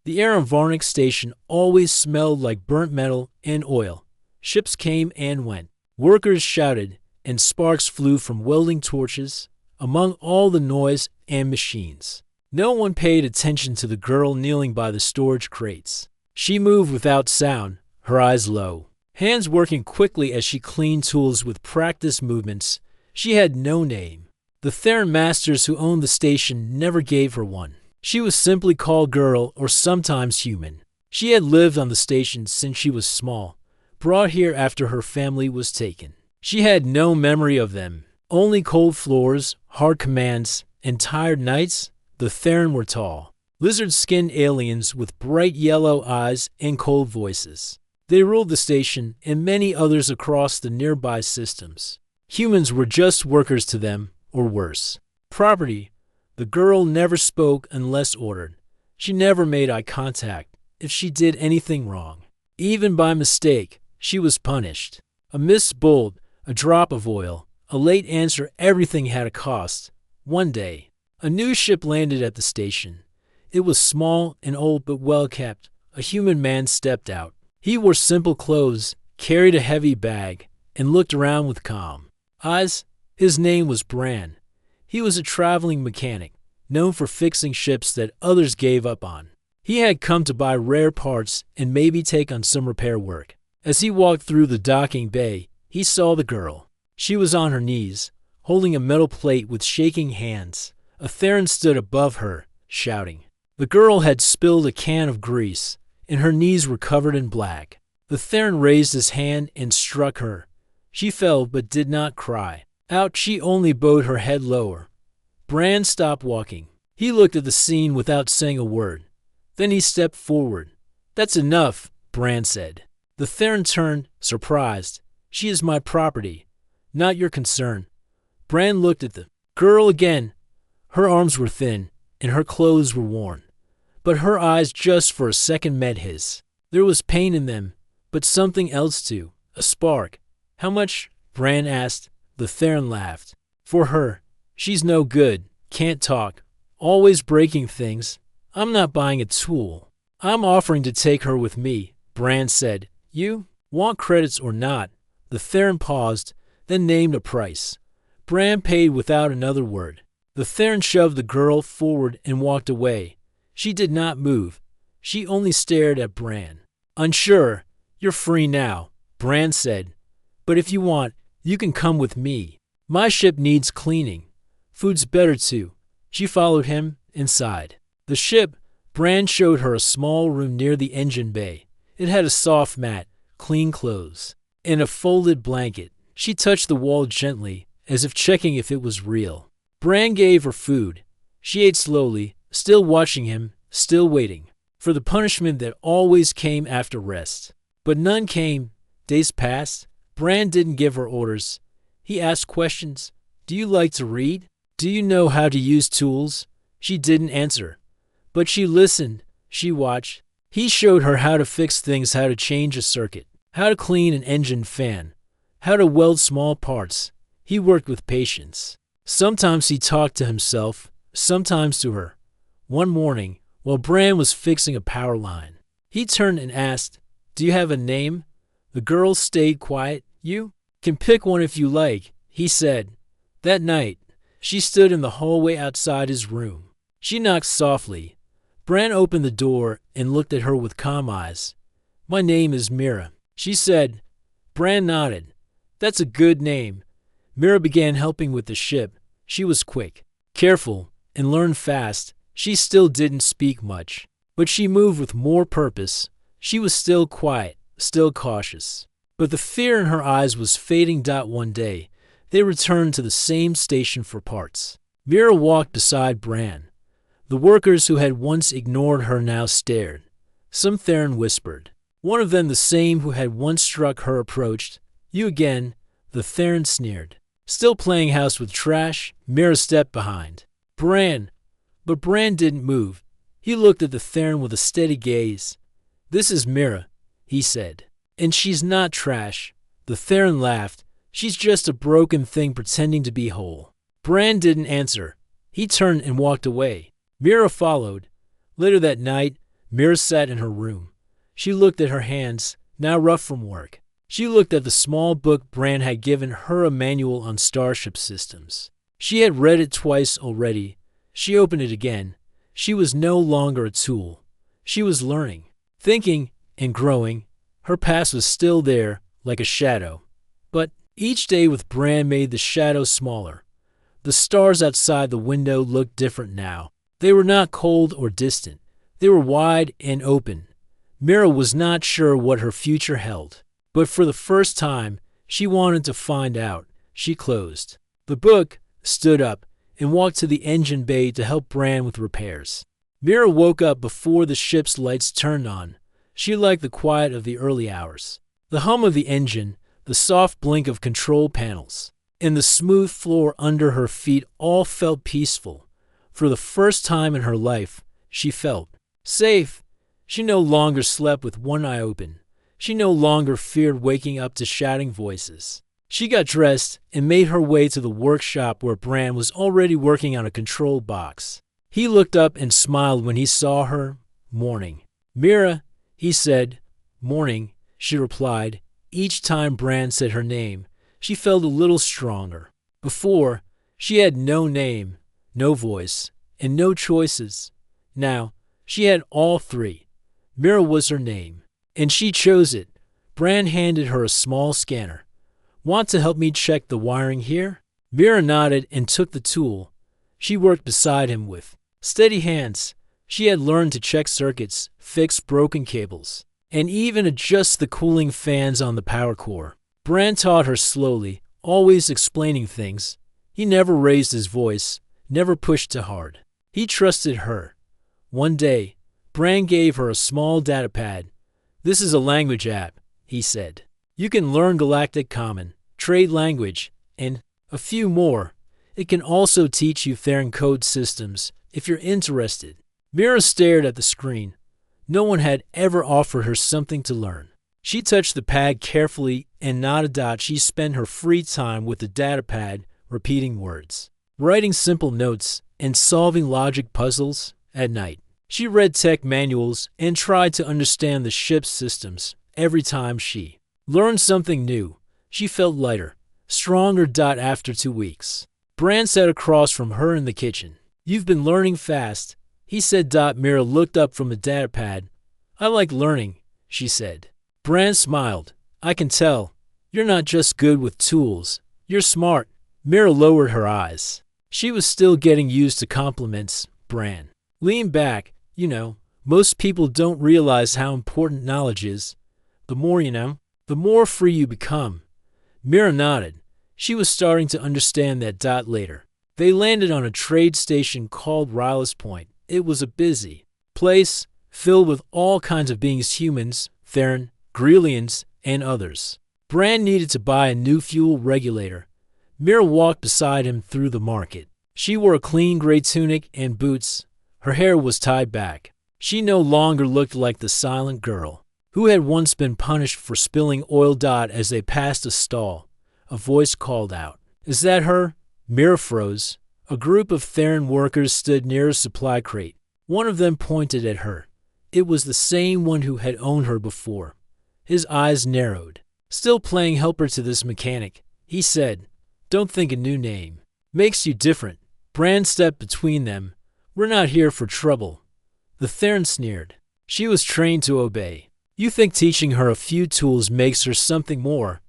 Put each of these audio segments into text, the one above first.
The air on Varnick Station always smelled like burnt metal and oil. Ships came and went. Workers shouted, and sparks flew from welding torches among all the noise and machines. No one paid attention to the girl kneeling by the storage crates. She moved without sound, her eyes low, hands working quickly as she cleaned tools with practiced movements. She had no name. The Theron masters who owned the station never gave her one. She was simply called Girl or sometimes Human. She had lived on the station since she was small, brought here after her family was taken. She had no memory of them, only cold floors, hard commands, and tired nights. The Theron were tall, lizard-skinned aliens with bright yellow eyes and cold voices. They ruled the station and many others across the nearby systems. Humans were just workers to them, or worse. Property. The girl never spoke unless ordered. She never made eye contact if she did anything wrong. Even by mistake, she was punished. A missed bolt, a drop of oil, a late answer, everything had a cost. One day, a new ship landed at the station. It was small and old but well kept. A human man stepped out. He wore simple clothes, carried a heavy bag, and looked around with calm eyes. His name was Bran. He was a traveling mechanic, known for fixing ships that others gave up on. He had come to buy rare parts and maybe take on some repair work. As he walked through the docking bay, he saw the girl. She was on her knees, holding a metal plate with shaking hands. A Theron stood above her, shouting. The girl had spilled a can of grease, and her knees were covered in black. The Theron raised his hand and struck her. She fell but did not cry. Out, she only bowed her head lower. Bran stopped walking. He looked at the scene without saying a word. Then he stepped forward. "That's enough," Bran said. The Theron turned, surprised. "She is my property, not your concern." Bran looked at the girl again. Her arms were thin, and her clothes were worn. But her eyes just for a second met his. There was pain in them, but something else too, a spark. "How much?" Bran asked. The Theron laughed. "For her. She's no good, can't talk, always breaking things. I'm not buying a tool. I'm offering to take her with me," Bran said. "You want credits or not?" The Theron paused, then named a price. Bran paid without another word. The Theron shoved the girl forward and walked away. She did not move. She only stared at Bran. "Unsure, you're free now," Bran said. "But if you want, you can come with me. My ship needs cleaning. Food's better too." She followed him inside. The ship, Bran showed her a small room near the engine bay. It had a soft mat, clean clothes, and a folded blanket. She touched the wall gently, as if checking if it was real. Bran gave her food. She ate slowly, still watching him, still waiting for the punishment that always came after rest. But none came. Days passed. Bran didn't give her orders. He asked questions. "Do you like to read? Do you know how to use tools?" She didn't answer. But she listened. She watched. He showed her how to fix things, how to change a circuit, how to clean an engine fan, how to weld small parts. He worked with patience. Sometimes he talked to himself, sometimes to her. One morning, while Bran was fixing a power line, he turned and asked, "Do you have a name?" The girl stayed quiet. "You can pick one if you like," he said. That night, she stood in the hallway outside his room. She knocked softly. Bran opened the door and looked at her with calm eyes. "My name is Mira," she said. Bran nodded. "That's a good name." Mira began helping with the ship. She was quick, careful, and learned fast. She still didn't speak much, but she moved with more purpose. She was still quiet, still cautious. But the fear in her eyes was fading. One day, they returned to the same station for parts. Mira walked beside Bran. The workers who had once ignored her now stared. Some Theron whispered. One of them, the same who had once struck her, approached. "You again?" The Theron sneered. Still playing house with trash, Mira stepped behind. "Bran." But Bran didn't move. He looked at the Theron with a steady gaze. "This is Mira," he said. "And she's not trash." The Theron laughed. "She's just a broken thing pretending to be whole." Bran didn't answer. He turned and walked away. Mira followed. Later that night, Mira sat in her room. She looked at her hands, now rough from work. She looked at the small book Bran had given her, a manual on starship systems. She had read it twice already. She opened it again. She was no longer a tool. She was learning, thinking, and growing. Her past was still there, like a shadow. But each day with Bran made the shadow smaller. The stars outside the window looked different now. They were not cold or distant. They were wide and open. Mira was not sure what her future held, but for the first time, she wanted to find out. She closed the book, stood up, and walked to the engine bay to help Bran with repairs. Mira woke up before the ship's lights turned on. She liked the quiet of the early hours. The hum of the engine, the soft blink of control panels, and the smooth floor under her feet all felt peaceful. For the first time in her life, she felt safe. She no longer slept with one eye open. She no longer feared waking up to shouting voices. She got dressed and made her way to the workshop where Bran was already working on a control box. He looked up and smiled when he saw her. "Morning." "Mira," he said. "Morning," she replied. Each time Bran said her name, she felt a little stronger. Before, she had no name, no voice, and no choices. Now, she had all three. Mira was her name, and she chose it. Bran handed her a small scanner. "Want to help me check the wiring here?" Mira nodded and took the tool. She worked beside him with steady hands. She had learned to check circuits, fix broken cables, and even adjust the cooling fans on the power core. Bran taught her slowly, always explaining things. He never raised his voice, never pushed too hard. He trusted her. One day, Bran gave her a small data pad. "This is a language app," he said. "You can learn Galactic Common, Trade Language, and a few more. It can also teach you Theran code systems, if you're interested." Mira stared at the screen. No one had ever offered her something to learn. She touched the pad carefully and nodded. She spent her free time with the data pad, repeating words, writing simple notes, and solving logic puzzles. At night, she read tech manuals and tried to understand the ship's systems. Every time she learned something new, she felt lighter, stronger. After 2 weeks, Bran sat across from her in the kitchen. "You've been learning fast," he said. Mira looked up from the data pad. "I like learning," she said. Bran smiled. "I can tell. You're not just good with tools. You're smart." Mira lowered her eyes. She was still getting used to compliments. Bran leaned back. Most people don't realize how important knowledge is. The more you know, the more free you become." Mira nodded. She was starting to understand that. Later, they landed on a trade station called Rylus Point. It was a busy place, filled with all kinds of beings: humans, Theran, Grelians, and others. Bran needed to buy a new fuel regulator. Mira walked beside him through the market. She wore a clean gray tunic and boots. Her hair was tied back. She no longer looked like the silent girl who had once been punished for spilling oil. As they passed a stall, a voice called out, "Is that her?" Mira froze. A group of Theran workers stood near a supply crate. One of them pointed at her. It was the same one who had owned her before. His eyes narrowed. "Still playing helper to this mechanic," he said. "Don't think a new name makes you different." Bran stepped between them. "We're not here for trouble." The Theran sneered. She was trained to obey. "You think teaching her a few tools makes her something more?"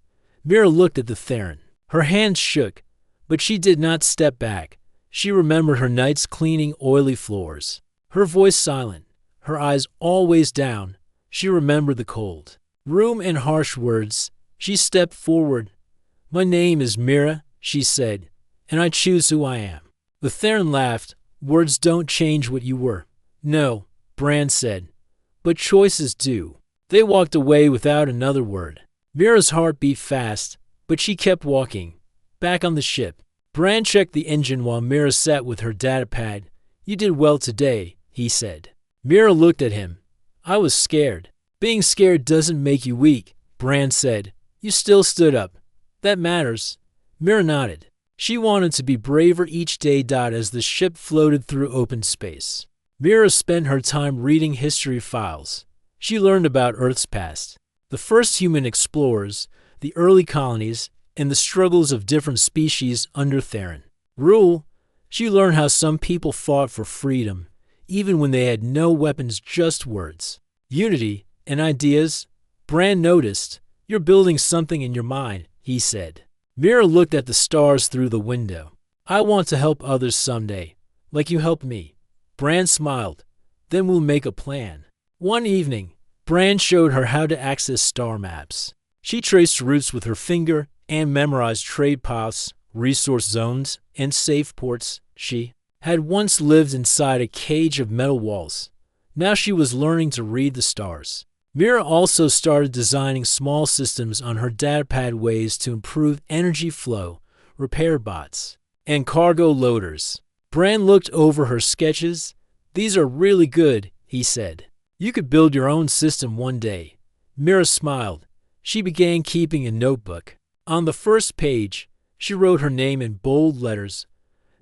Mira looked at the Theran. Her hands shook, but she did not step back. She remembered her nights cleaning oily floors. Her voice silent, her eyes always down. She remembered the cold room and harsh words. She stepped forward. "My name is Mira," she said, "and I choose who I am." The Theran laughed. "Words don't change what you were." "No," Bran said, "but choices do." They walked away without another word. Mira's heart beat fast, but she kept walking. Back on the ship, Bran checked the engine while Mira sat with her data pad. "You did well today," he said. Mira looked at him. "I was scared." "Being scared doesn't make you weak," Bran said. "You still stood up. That matters." Mira nodded. She wanted to be braver each day. As the ship floated through open space, Mira spent her time reading history files. She learned about Earth's past, the first human explorers, the early colonies, and the struggles of different species under Theron rule. She learned how some people fought for freedom, even when they had no weapons, just words, unity, and ideas. Bran noticed. "You're building something in your mind," he said. Mira looked at the stars through the window. "I want to help others someday, like you helped me." Bran smiled. "Then we'll make a plan." One evening, Bran showed her how to access star maps. She traced routes with her finger and memorized trade paths, resource zones, and safe ports. She had once lived inside a cage of metal walls. Now she was learning to read the stars. Mira also started designing small systems on her datapad, ways to improve energy flow, repair bots, and cargo loaders. Bran looked over her sketches. "These are really good," he said. "You could build your own system one day." Mira smiled. She began keeping a notebook. On the first page, she wrote her name in bold letters.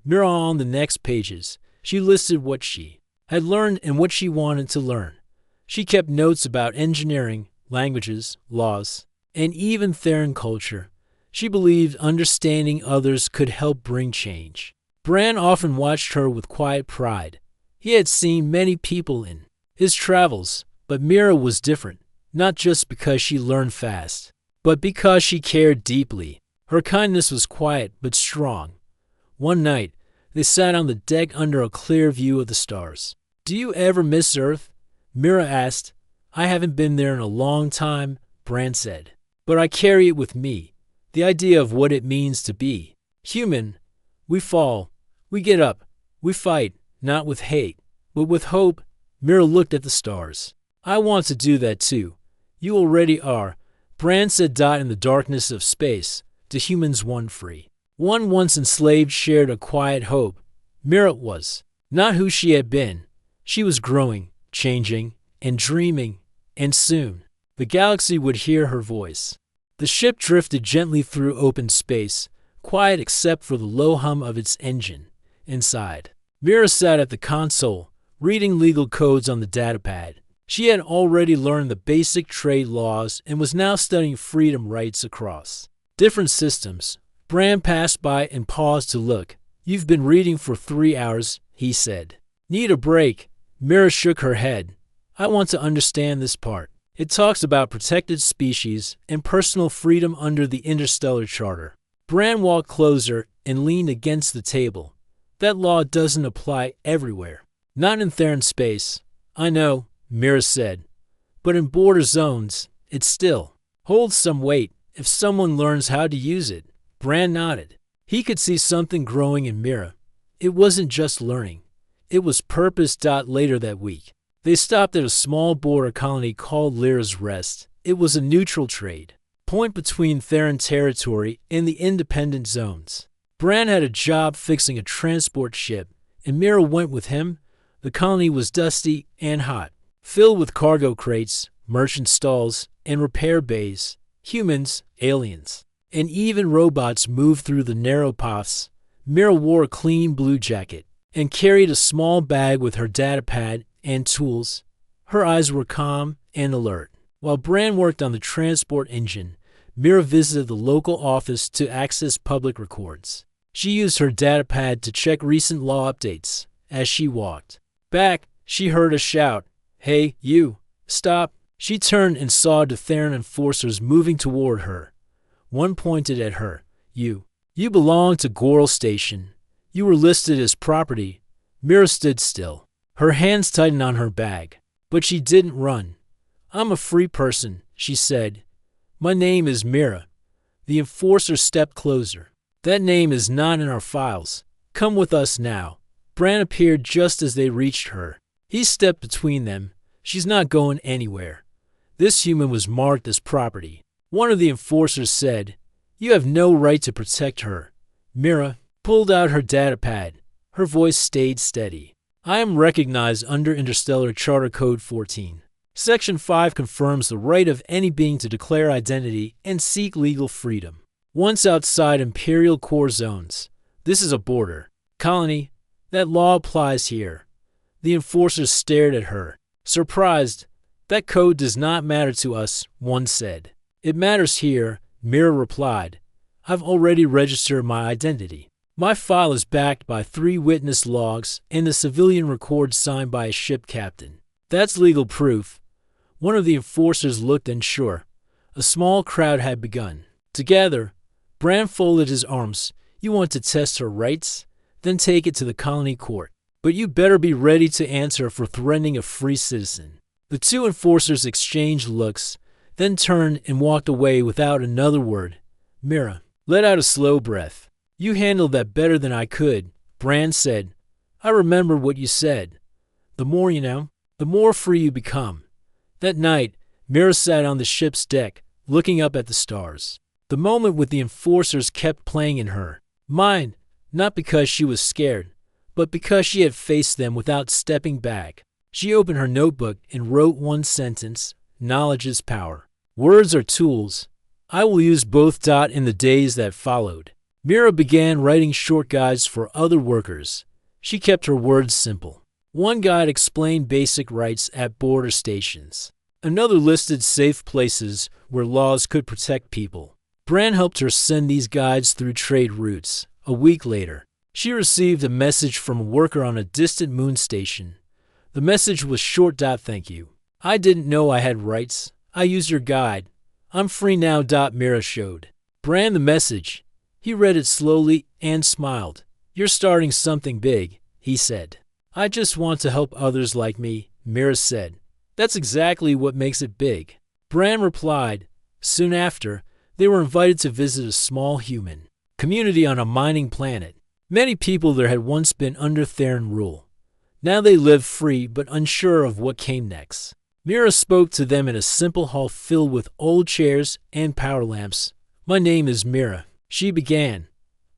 Mira on the next pages, she listed what she had learned and what she wanted to learn. She kept notes about engineering, languages, laws, and even Theron culture. She believed understanding others could help bring change. Bran often watched her with quiet pride. He had seen many people in his travels, but Mira was different, not just because she learned fast, but because she cared deeply. Her kindness was quiet but strong. One night, they sat on the deck under a clear view of the stars. "Do you ever miss Earth?" Mira asked. "I haven't been there in a long time," Bran said. "But I carry it with me, the idea of what it means to be human. We fall, we get up, we fight, not with hate, but with hope." Mira looked at the stars. "I want to do that too." "You already are," Bran said. In the darkness of space, to humans one free, one once enslaved, shared a quiet hope. Mira was not who she had been. She was growing, changing, and dreaming, and soon the galaxy would hear her voice. The ship drifted gently through open space, quiet except for the low hum of its engine. Inside, Mira sat at the console, reading legal codes on the datapad. She had already learned the basic trade laws and was now studying freedom rights across different systems. Bran passed by and paused to look. "You've been reading for 3 hours," he said. "Need a break?" Mira shook her head. "I want to understand this part. It talks about protected species and personal freedom under the Interstellar Charter." Bran walked closer and leaned against the table. "That law doesn't apply everywhere. Not in Theron space." "I know," Mira said. "But in border zones, it still holds some weight if someone learns how to use it." Bran nodded. He could see something growing in Mira. It wasn't just learning. It was purpose. Later that week, they stopped at a small border colony called Lyra's Rest. It was a neutral trade point between Theron territory and the independent zones. Bran had a job fixing a transport ship, and Mira went with him. The colony was dusty and hot, filled with cargo crates, merchant stalls, and repair bays. Humans, aliens, and even robots moved through the narrow paths. Mira wore a clean blue jacket and carried a small bag with her datapad and tools. Her eyes were calm and alert. While Bran worked on the transport engine, Mira visited the local office to access public records. She used her datapad to check recent law updates. As she walked back, she heard a shout. "Hey, you! Stop!" She turned and saw the Theron enforcers moving toward her. One pointed at her. You belong to Goral Station. You were listed as property." Mira stood still. Her hands tightened on her bag. But she didn't run. "I'm a free person," she said. "My name is Mira." The enforcer stepped closer. "That name is not in our files. Come with us now." Bran appeared just as they reached her. He stepped between them. "She's not going anywhere." This human was marked as property. One of the enforcers said, "You have no right to protect her." Mira pulled out her datapad. Her voice stayed steady. "I am recognized under Interstellar Charter Code 14. Section 5 confirms the right of any being to declare identity and seek legal freedom. Once outside Imperial core zones, this is a border colony. That law applies here." The enforcer stared at her, surprised. That code does not matter to us, one said. It matters here, Mira replied. I've already registered my identity. My file is backed by 3 witness logs and the civilian record signed by a ship captain. That's legal proof. One of the enforcers looked unsure. A small crowd had begun. Together, Bran folded his arms. You want to test her rights? Then take it to the colony court. But you better be ready to answer for threatening a free citizen. The 2 enforcers exchanged looks, then turned and walked away without another word. Mira let out a slow breath. You handled that better than I could, Bran said. I remember what you said. The more you know, the more free you become. That night, Mira sat on the ship's deck, looking up at the stars. The moment with the enforcers kept playing in her mind, not because she was scared, but because she had faced them without stepping back. She opened her notebook and wrote one sentence: knowledge is power. Words are tools. I will use both. In the days that followed, Mira began writing short guides for other workers. She kept her words simple. One guide explained basic rights at border stations. Another listed safe places where laws could protect people. Bran helped her send these guides through trade routes. A week later, she received a message from a worker on a distant moon station. The message was short. Thank you. I didn't know I had rights. I used your guide. I'm free now. Mira showed Bran the message. He read it slowly and smiled. You're starting something big, he said. I just want to help others like me, Mira said. That's exactly what makes it big. Bran replied. Soon after, they were invited to visit a small human community on a mining planet. Many people there had once been under Theron rule. Now they lived free but unsure of what came next. Mira spoke to them in a simple hall filled with old chairs and power lamps. My name is Mira, she began.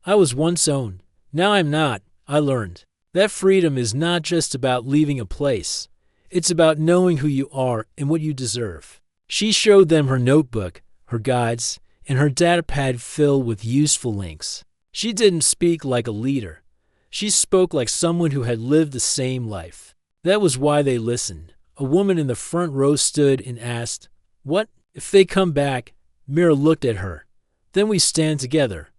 I was once owned. Now I'm not, I learned. That freedom is not just about leaving a place. It's about knowing who you are and what you deserve. She showed them her notebook, her guides, and her datapad filled with useful links. She didn't speak like a leader. She spoke like someone who had lived the same life. That was why they listened. A woman in the front row stood and asked, What if they come back? Mira looked at her. Then we stand together,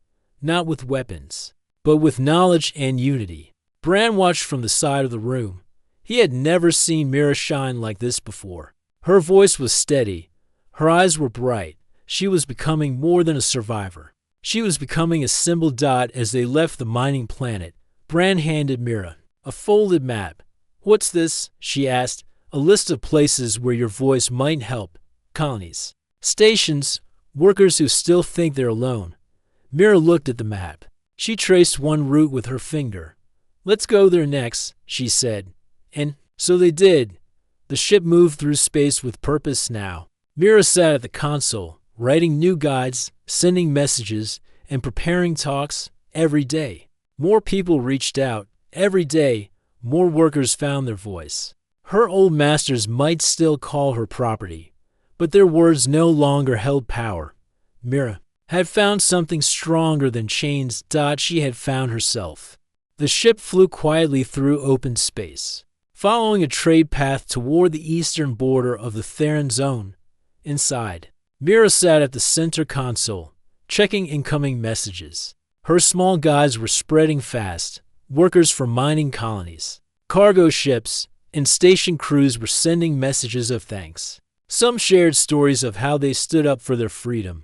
not with weapons, but with knowledge and unity. Bran watched from the side of the room. He had never seen Mira shine like this before. Her voice was steady. Her eyes were bright. She was becoming more than a survivor. She was becoming a symbol. As they left the mining planet, Bran handed Mira a folded map. What's this? She asked. A list of places where your voice might help. Colonies. Stations. Workers who still think they're alone. Mira looked at the map. She traced one route with her finger. Let's go there next, she said. And so they did. The ship moved through space with purpose now. Mira sat at the console, writing new guides, sending messages, and preparing talks every day. More people reached out. Every day, more workers found their voice. Her old masters might still call her property, but their words no longer held power. Mira had found something stronger than chains. She had found herself. The ship flew quietly through open space, following a trade path toward the eastern border of the Theron zone. Inside, Mira sat at the center console, checking incoming messages. Her small guides were spreading fast. Workers from mining colonies, cargo ships, and station crews were sending messages of thanks. Some shared stories of how they stood up for their freedom.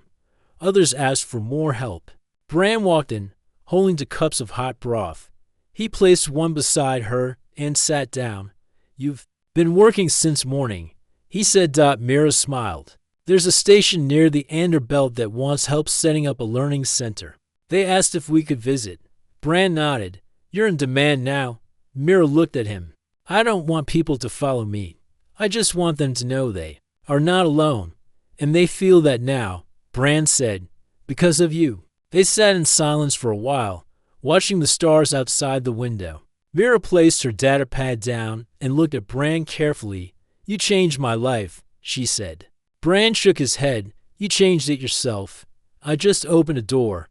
Others asked for more help. Bran walked in, holding 2 cups of hot broth. He placed one beside her and sat down. You've been working since morning, he said. Mira smiled. There's a station near the Ander Belt that wants help setting up a learning center. They asked if we could visit. Bran nodded. You're in demand now. Mira looked at him. I don't want people to follow me. I just want them to know they are not alone. And they feel that now, Bran said, because of you. They sat in silence for a while, watching the stars outside the window. Mira placed her datapad down and looked at Bran carefully. You changed my life, she said. Bran shook his head. You changed it yourself. I just opened a door.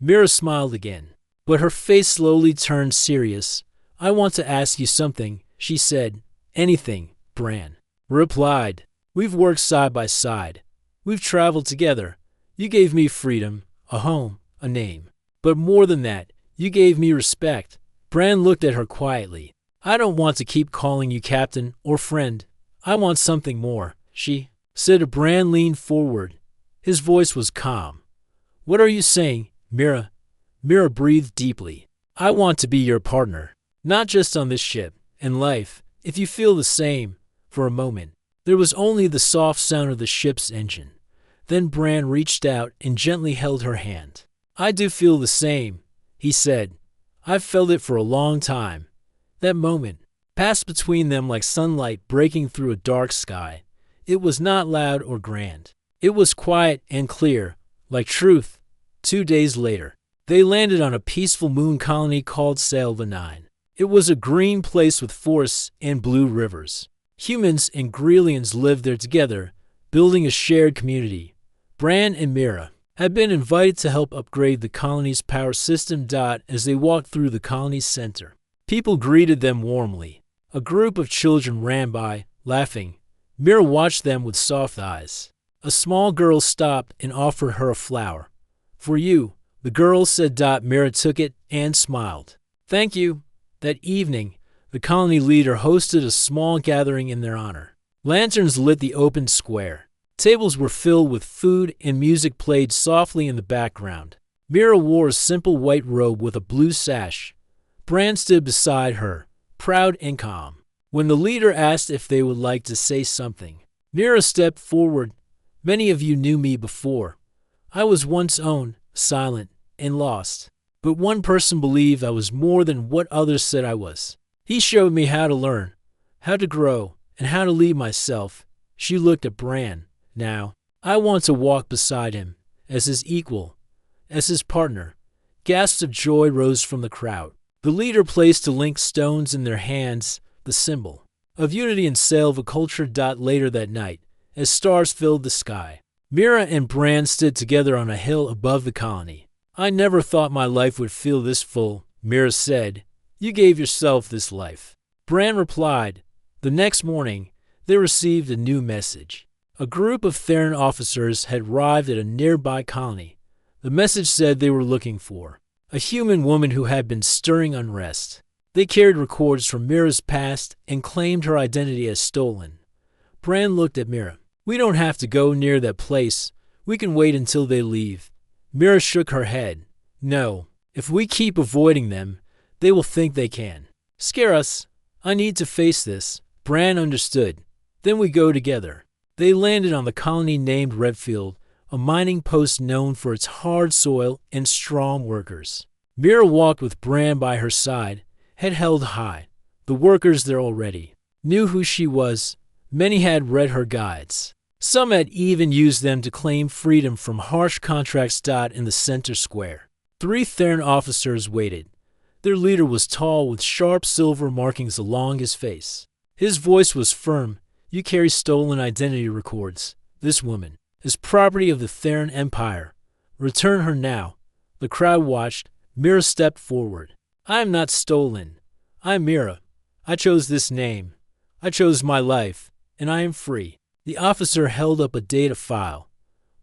Mira smiled again, but her face slowly turned serious. I want to ask you something, she said. Anything, Bran replied. We've worked side by side. We've traveled together. You gave me freedom, a home, a name. But more than that, you gave me respect. Bran looked at her quietly. I don't want to keep calling you captain or friend. I want something more, she said. Bran leaned forward. His voice was calm. What are you saying, Mira? Mira breathed deeply. I want to be your partner, not just on this ship, in life, if you feel the same. For a moment, there was only the soft sound of the ship's engine. Then Bran reached out and gently held her hand. I do feel the same, he said. I've felt it for a long time. That moment passed between them like sunlight breaking through a dark sky. It was not loud or grand. It was quiet and clear, like truth. 2 days later, they landed on a peaceful moon colony called Scifi. It was a green place with forests and blue rivers. Humans and Grelians lived there together, building a shared community. Bran and Mira had been invited to help upgrade the colony's power system. As they walked through the colony's center, people greeted them warmly. A group of children ran by, laughing. Mira watched them with soft eyes. A small girl stopped and offered her a flower. For you, the girl said. Mira took it and smiled. Thank you. That evening, the colony leader hosted a small gathering in their honor. Lanterns lit the open square. Tables were filled with food and music played softly in the background. Mira wore a simple white robe with a blue sash. Bran stood beside her, proud and calm. When the leader asked if they would like to say something, Mira stepped forward. Many of you knew me before. I was once owned, silent, and lost. But one person believed I was more than what others said I was. He showed me how to learn, how to grow, and how to lead myself. She looked at Bran. Now, I want to walk beside him, as his equal, as his partner. Gasps of joy rose from the crowd. The leader placed the link stones in their hands, the symbol of unity and culture. Later that night, as stars filled the sky, Mira and Bran stood together on a hill above the colony. I never thought my life would feel this full, Mira said. You gave yourself this life. Bran replied. The next morning, they received a new message. A group of Theron officers had arrived at a nearby colony. The message said they were looking for a human woman who had been stirring unrest. They carried records from Mira's past and claimed her identity as stolen. Bran looked at Mira. We don't have to go near that place. We can wait until they leave. Mira shook her head. No, if we keep avoiding them, they will think they can scare us. I need to face this. Bran understood. Then we go together. They landed on the colony named Redfield, a mining post known for its hard soil and strong workers. Mira walked with Bran by her side, head held high. The workers there already knew who she was. Many had read her guides. Some had even used them to claim freedom from harsh contracts. In the center square, 3 Theron officers waited. Their leader was tall with sharp silver markings along his face. His voice was firm. You carry stolen identity records. This woman is property of the Theron Empire. Return her now. The crowd watched. Mira stepped forward. I am not stolen. I am Mira. I chose this name. I chose my life, and I am free. The officer held up a data file.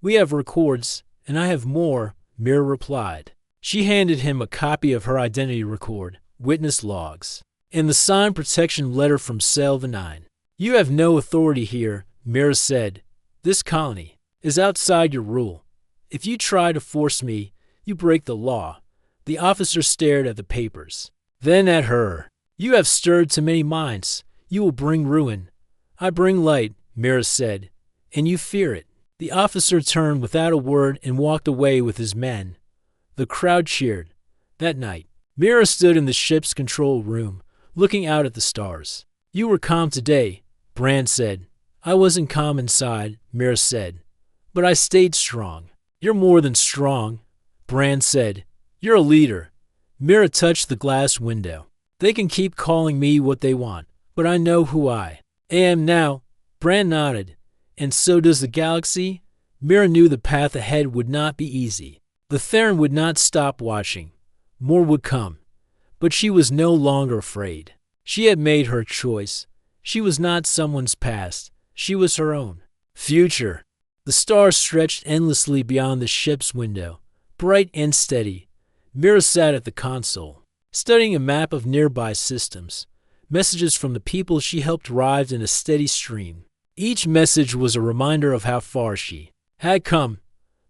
We have records, and I have more, Mira replied. She handed him a copy of her identity record, witness logs, and the signed protection letter from Scifi. You have no authority here, Mira said. This colony is outside your rule. If you try to force me, you break the law. The officer stared at the papers, then at her. You have stirred too many minds. You will bring ruin. I bring light, Mira said, and you fear it. The officer turned without a word and walked away with his men. The crowd cheered. That night, Mira stood in the ship's control room, looking out at the stars. You were calm today, Bran said. I wasn't calm inside, Mira said, but I stayed strong. You're more than strong, Bran said. You're a leader. Mira touched the glass window. They can keep calling me what they want, but I know who I am now. Bran nodded. And so does the galaxy? Mira knew the path ahead would not be easy. The Theron would not stop watching. More would come. But she was no longer afraid. She had made her choice. She was not someone's past. She was her own future. The stars stretched endlessly beyond the ship's window, bright and steady. Mira sat at the console, studying a map of nearby systems. Messages from the people she helped arrived in a steady stream. Each message was a reminder of how far she had come.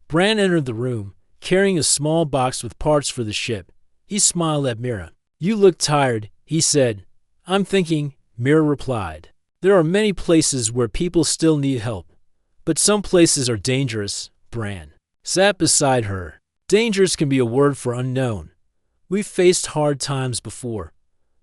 Bran entered the room, carrying a small box with parts for the ship. He smiled at Mira. "You look tired," he said. "I'm thinking," Mira replied. "There are many places where people still need help. But some places are dangerous." Bran sat beside her. "Dangerous can be a word for unknown. We've faced hard times before.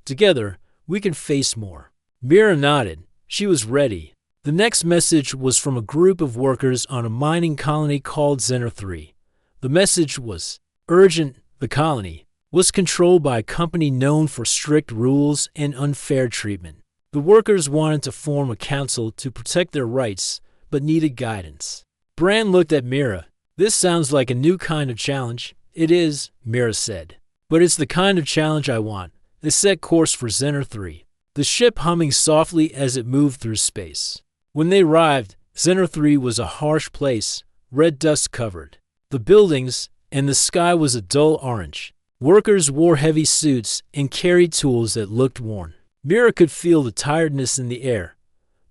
Together, we can face more." Mira nodded. She was ready. The next message was from a group of workers on a mining colony called Zener 3. The message was urgent. The colony was controlled by a company known for strict rules and unfair treatment. The workers wanted to form a council to protect their rights, but needed guidance. Bran looked at Mira. "This sounds like a new kind of challenge." "It is," Mira said. "But it's the kind of challenge I want." They set course for Zener 3, the ship humming softly as it moved through space. When they arrived, Zener 3 was a harsh place, red dust covered. The buildings and the sky was a dull orange. Workers wore heavy suits and carried tools that looked worn. Mira could feel the tiredness in the air.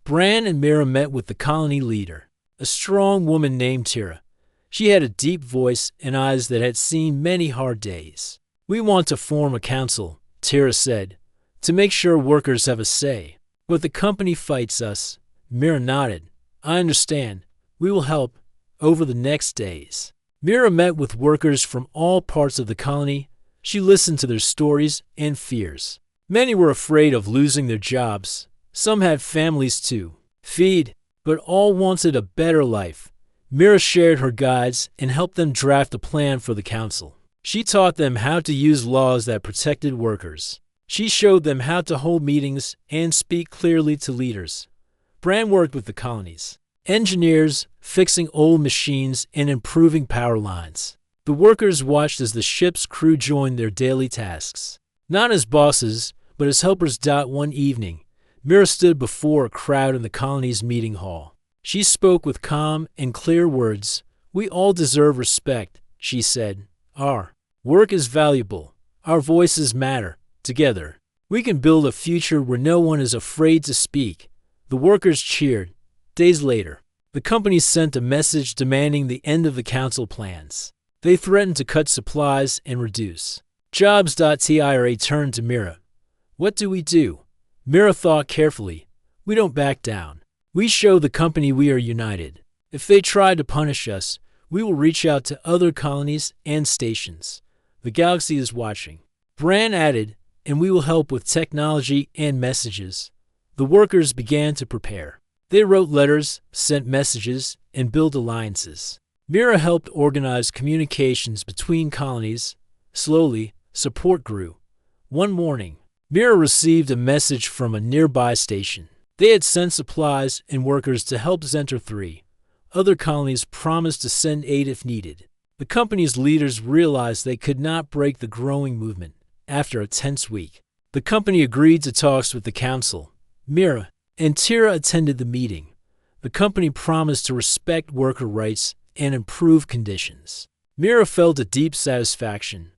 Bran and Mira met with the colony leader, a strong woman named Tira. She had a deep voice and eyes that had seen many hard days. "We want to form a council," Tira said, "to make sure workers have a say. But the company fights us." Mira nodded. "I understand. We will help." Over the next days, Mira met with workers from all parts of the colony. She listened to their stories and fears. Many were afraid of losing their jobs. Some had families to feed, but all wanted a better life. Mira shared her guides and helped them draft a plan for the council. She taught them how to use laws that protected workers. She showed them how to hold meetings and speak clearly to leaders. Bran worked with the colony's engineers, fixing old machines and improving power lines. The workers watched as the ship's crew joined their daily tasks. Not as bosses, but as helpers. One evening, Mira stood before a crowd in the colony's meeting hall. She spoke with calm and clear words. "We all deserve respect," she said. "Our work is valuable. Our voices matter. Together, we can build a future where no one is afraid to speak." The workers cheered. Days later, the company sent a message demanding the end of the council plans. They threatened to cut supplies and reduce jobs. Tira turned to Mira. "What do we do?" Mira thought carefully. "We don't back down. We show the company we are united. If they try to punish us, we will reach out to other colonies and stations. The galaxy is watching." Bran added, "And we will help with technology and messages." The workers began to prepare. They wrote letters, sent messages, and built alliances. Mira helped organize communications between colonies. Slowly, support grew. One morning, Mira received a message from a nearby station. They had sent supplies and workers to help Zener 3. Other colonies promised to send aid if needed. The company's leaders realized they could not break the growing movement. After a tense week, the company agreed to talks with the council. Mira and Tira attended the meeting. The company promised to respect worker rights and improve conditions. Mira felt a deep satisfaction.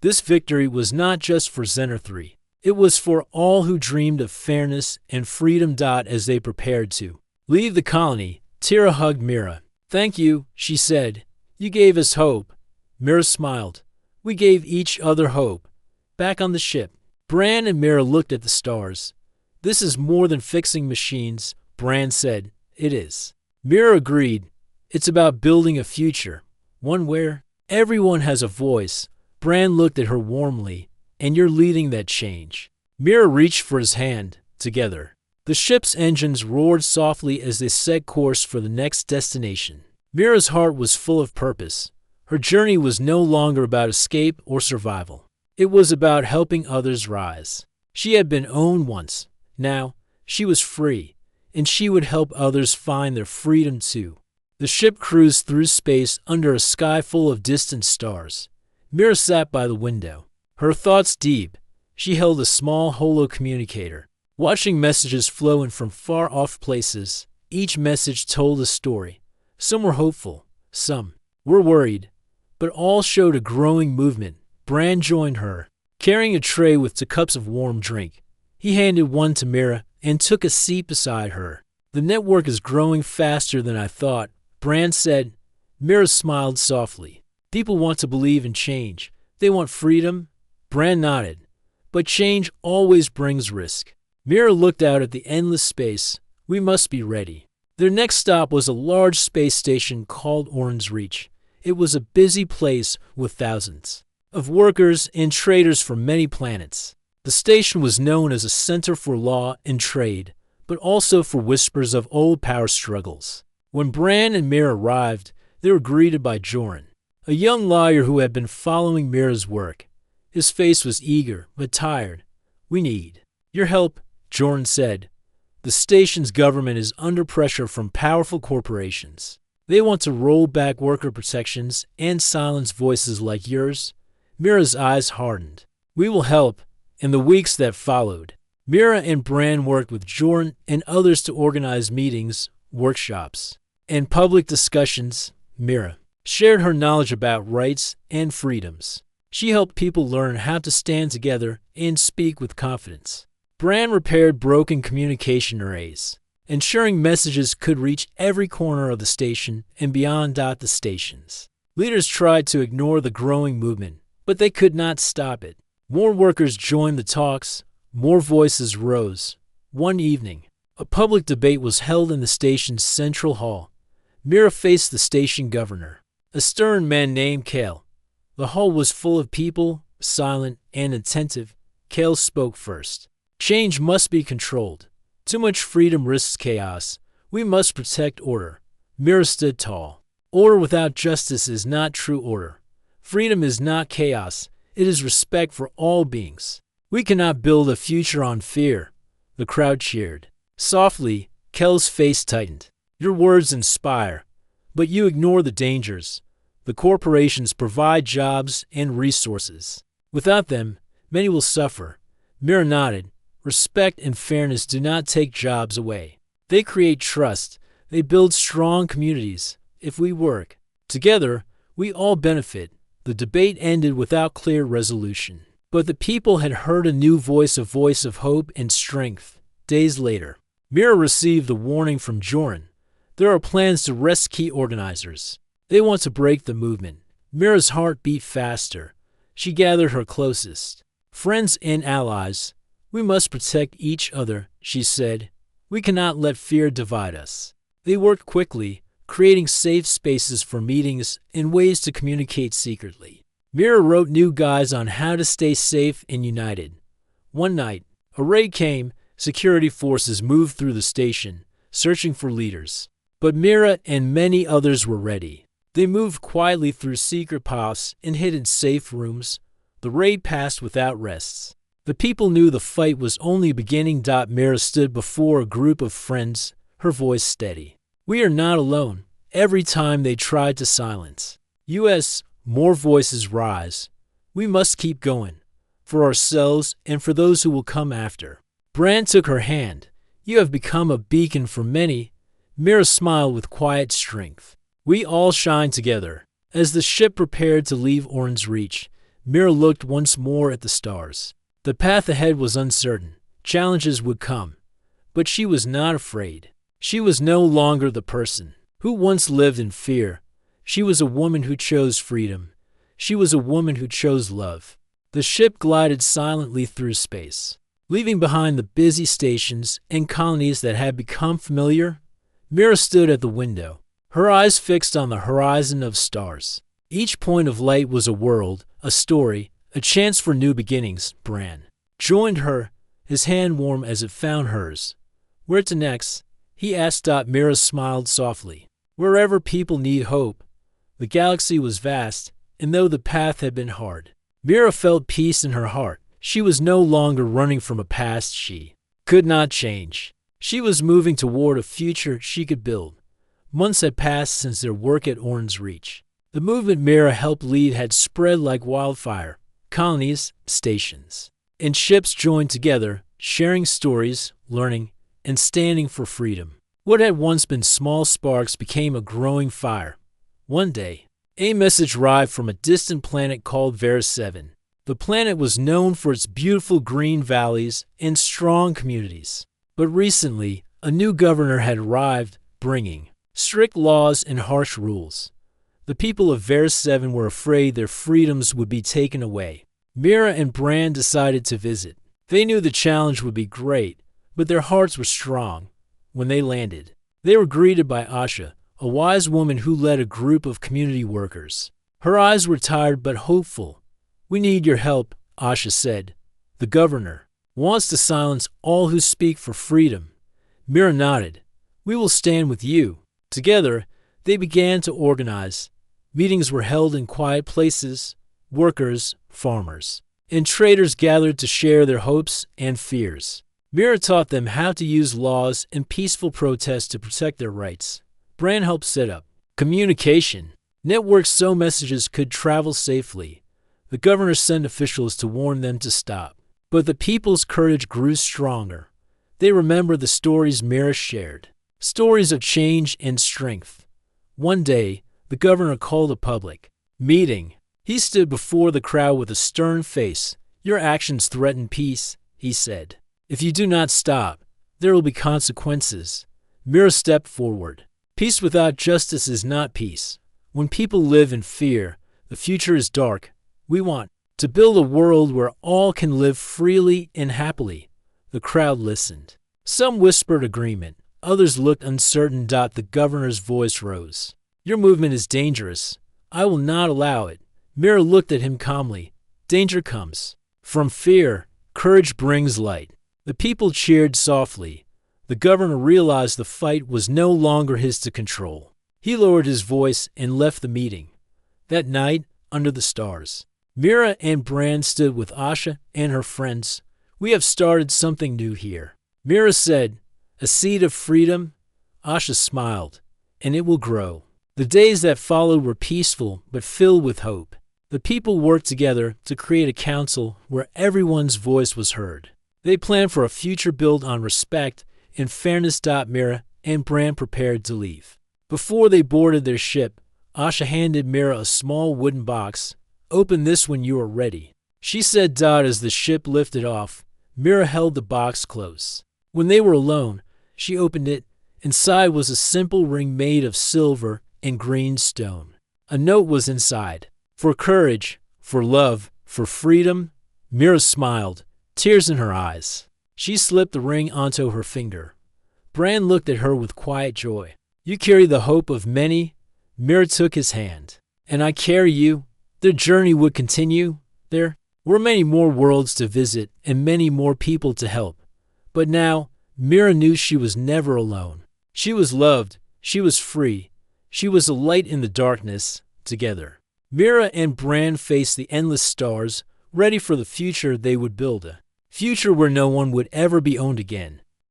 This victory was not just for Zener 3. It was for all who dreamed of fairness and freedom. As they prepared to leave the colony, Tira hugged Mira. "Thank you," she said. "You gave us hope." Mira smiled. "We gave each other hope." Back on the ship, Bran and Mira looked at the stars. "This is more than fixing machines," Bran said. "It is." Mira agreed. "It's about building a future, one where everyone has a voice." Bran looked at her warmly. "And you're leading that change." Mira reached for his hand. Together, the ship's engines roared softly as they set course for the next destination. Mira's heart was full of purpose. Her journey was no longer about escape or survival. It was about helping others rise. She had been owned once. Now, she was free, and she would help others find their freedom too. The ship cruised through space under a sky full of distant stars. Mira sat by the window, her thoughts deep. She held a small holo communicator, watching messages flow in from far-off places. Each message told a story. Some were hopeful, some were worried, but all showed a growing movement. Bran joined her, carrying a tray with 2 cups of warm drink. He handed one to Mira and took a seat beside her. "The network is growing faster than I thought," Bran said. Mira smiled softly. "People want to believe in change. They want freedom." Bran nodded. "But change always brings risk." Mira looked out at the endless space. "We must be ready." Their next stop was a large space station called Orns Reach. It was a busy place with thousands of workers and traders from many planets. The station was known as a center for law and trade, but also for whispers of old power struggles. When Bran and Mira arrived, they were greeted by Joran, a young lawyer who had been following Mira's work. His face was eager but tired. "We need your help," Joran said. "The station's government is under pressure from powerful corporations. They want to roll back worker protections and silence voices like yours." Mira's eyes hardened. "We will help." In the weeks that followed, Mira and Bran worked with Joran and others to organize meetings, workshops, and public discussions. Mira shared her knowledge about rights and freedoms. She helped people learn how to stand together and speak with confidence. Bran repaired broken communication arrays, ensuring messages could reach every corner of the station and beyond. The stations leaders tried to ignore the growing movement, but they could not stop it. More workers joined the talks. More voices rose. One evening, a public debate was held in the station's central hall. Mira faced the station governor, a stern man named Kale. The hall was full of people, silent and attentive. Kale spoke first. "Change must be controlled. Too much freedom risks chaos. We must protect order." Mira stood tall. "Order without justice is not true order. Freedom is not chaos. It is respect for all beings. We cannot build a future on fear." The crowd cheered. Softly, Kel's face tightened. "Your words inspire, but you ignore the dangers. The corporations provide jobs and resources. Without them, many will suffer." Mira nodded. "Respect and fairness do not take jobs away. They create trust. They build strong communities. If we work together, we all benefit." The debate ended without clear resolution, but the people had heard a new voice, a voice of hope and strength. Days later, Mira received a warning from Joran. There are plans to arrest key organizers. They want to break the movement. Mira's heart beat faster. She gathered her closest friends and allies. "We must protect each other," she said. "We cannot let fear divide us." They worked quickly, creating safe spaces for meetings and ways to communicate secretly. Mira wrote new guides on how to stay safe and united. One night, a raid came. Security forces moved through the station, searching for leaders. But Mira and many others were ready. They moved quietly through secret paths and hid in safe rooms. The raid passed without rests. The people knew the fight was only beginning. Mira stood before a group of friends, her voice steady. "We are not alone." Every time they tried to silence us, more voices rise. "We must keep going, for ourselves and for those who will come after." Bran took her hand. "You have become a beacon for many." Mira smiled with quiet strength. "We all shine together." As the ship prepared to leave Orns Reach, Mira looked once more at the stars. The path ahead was uncertain. Challenges would come. But she was not afraid. She was no longer the person who once lived in fear. She was a woman who chose freedom. She was a woman who chose love. The ship glided silently through space, leaving behind the busy stations and colonies that had become familiar. Mira stood at the window, her eyes fixed on the horizon of stars. Each point of light was a world, a story, a chance for new beginnings. Bran joined her, his hand warm as it found hers. "Where to next?" he asked. Mira smiled softly. "Wherever people need hope." The galaxy was vast, and though the path had been hard, Mira felt peace in her heart. She was no longer running from a past she could not change. She was moving toward a future she could build. Months had passed since their work at Orns Reach. The movement Mira helped lead had spread like wildfire. Colonies, stations, and ships joined together, sharing stories, learning, and standing for freedom. What had once been small sparks became a growing fire. One day, a message arrived from a distant planet called Vera 7. The planet was known for its beautiful green valleys and strong communities. But recently, a new governor had arrived, bringing strict laws and harsh rules. The people of Vera 7 were afraid their freedoms would be taken away. Mira and Bran decided to visit. They knew the challenge would be great, but their hearts were strong. When they landed, they were greeted by Asha, a wise woman who led a group of community workers. Her eyes were tired but hopeful. "We need your help," Asha said. "The governor wants to silence all who speak for freedom." Mira nodded. "We will stand with you." Together, they began to organize. Meetings were held in quiet places. Workers, farmers, and traders gathered to share their hopes and fears. Mira taught them how to use laws and peaceful protests to protect their rights. Bran helped set up communication networks so messages could travel safely. The governor sent officials to warn them to stop. But the people's courage grew stronger. They remembered the stories Mira shared, stories of change and strength. One day, the governor called a public meeting. He stood before the crowd with a stern face. "Your actions threaten peace," he said. "If you do not stop, there will be consequences." Mira stepped forward. "Peace without justice is not peace. When people live in fear, the future is dark. We want to build a world where all can live freely and happily." The crowd listened. Some whispered agreement. Others looked uncertain. The governor's voice rose. "Your movement is dangerous. I will not allow it." Mira looked at him calmly. "Danger comes from fear. Courage brings light." The people cheered softly. The governor realized the fight was no longer his to control. He lowered his voice and left the meeting. That night, under the stars, Mira and Bran stood with Asha and her friends. "We have started something new here," Mira said. "A seed of freedom." Asha smiled. "And it will grow." The days that followed were peaceful but filled with hope. The people worked together to create a council where everyone's voice was heard. They planned for a future built on respect and fairness. Mira and Bran prepared to leave. Before they boarded their ship, Asha handed Mira a small wooden box. "Open this when you are ready," she said. As the ship lifted off, Mira held the box close. When they were alone, she opened it. Inside was a simple ring made of silver and green stone. A note was inside. "For courage, for love, for freedom." Mira smiled, tears in her eyes. She slipped the ring onto her finger. Bran looked at her with quiet joy. "You carry the hope of many." Mira took his hand. "And I carry you." Their journey would continue. There were many more worlds to visit and many more people to help. But now, Mira knew she was never alone. She was loved. She was free. She was a light in the darkness. Together, Mira and Bran faced the endless stars, ready for the future they would build. A future where no one would ever be owned again.